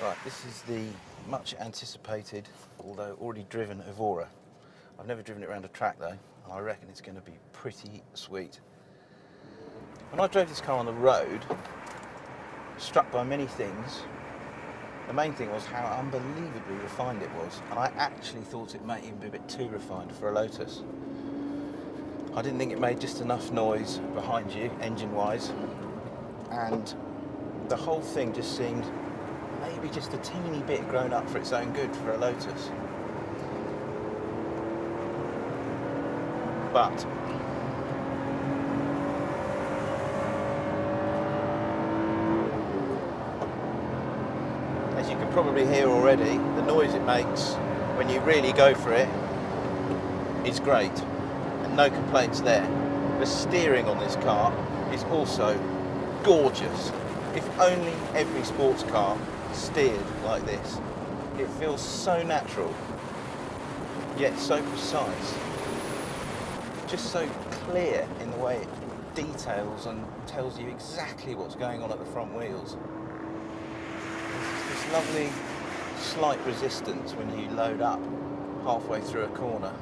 Right, this is the much anticipated, although already driven, Evora. I've never driven it around a track though, and I reckon it's going to be pretty sweet. When I drove this car on the road, struck by many things. The main thing was how unbelievably refined it was, and I actually thought it might even be a bit too refined for a Lotus. I didn't think it made just enough noise behind you, engine-wise, and the whole thing just seemed maybe just a teeny bit grown up for its own good for a Lotus. But as you can probably hear already, the noise it makes when you really go for it is great, and no complaints there. The steering on this car is also gorgeous. If only every sports car steered like this. It feels so natural, yet so precise. Just so clear in the way it details and tells you exactly what's going on at the front wheels. There's this lovely slight resistance when you load up halfway through a corner.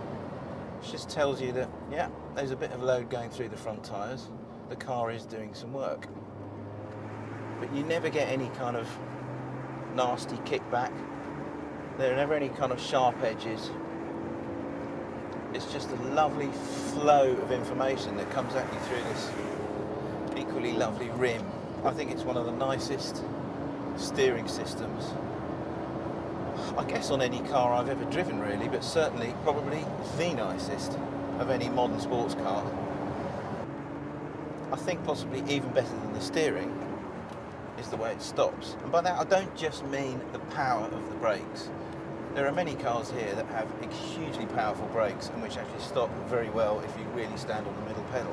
It just tells you that, yeah, there's a bit of load going through the front tyres. The car is doing some work. But you never get any kind of nasty kickback. There are never any kind of sharp edges. It's just a lovely flow of information that comes at you through this equally lovely rim. I think it's one of the nicest steering systems, I guess, on any car I've ever driven really, but certainly probably the nicest of any modern sports car. I think possibly even better than the steering is the way it stops. And by that I don't just mean the power of the brakes. There are many cars here that have hugely powerful brakes and which actually stop very well if you really stand on the middle pedal.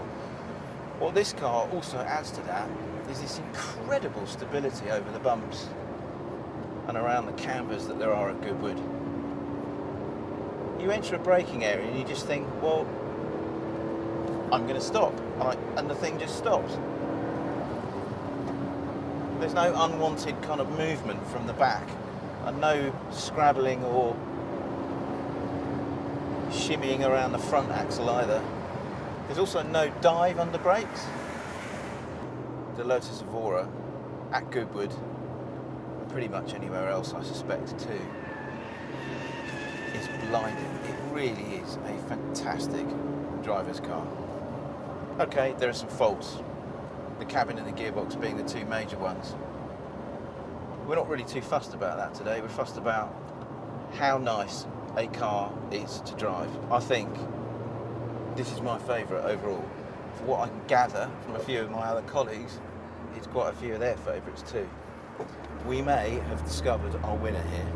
What this car also adds to that is this incredible stability over the bumps and around the cambers that there are at Goodwood. You enter a braking area and you just think, well, I'm going to stop, and the thing just stops. There's no unwanted kind of movement from the back, and no scrabbling or shimmying around the front axle either. There's also no dive under brakes. The Lotus Evora at Goodwood, pretty much anywhere else I suspect too, is blinding. It really is a fantastic driver's car. Okay, there are some faults, the cabin and the gearbox being the two major ones. We're not really too fussed about that today. We're fussed about how nice a car is to drive. I think this is my favourite overall. For what I can gather from a few of my other colleagues, it's quite a few of their favourites too. We may have discovered our winner here.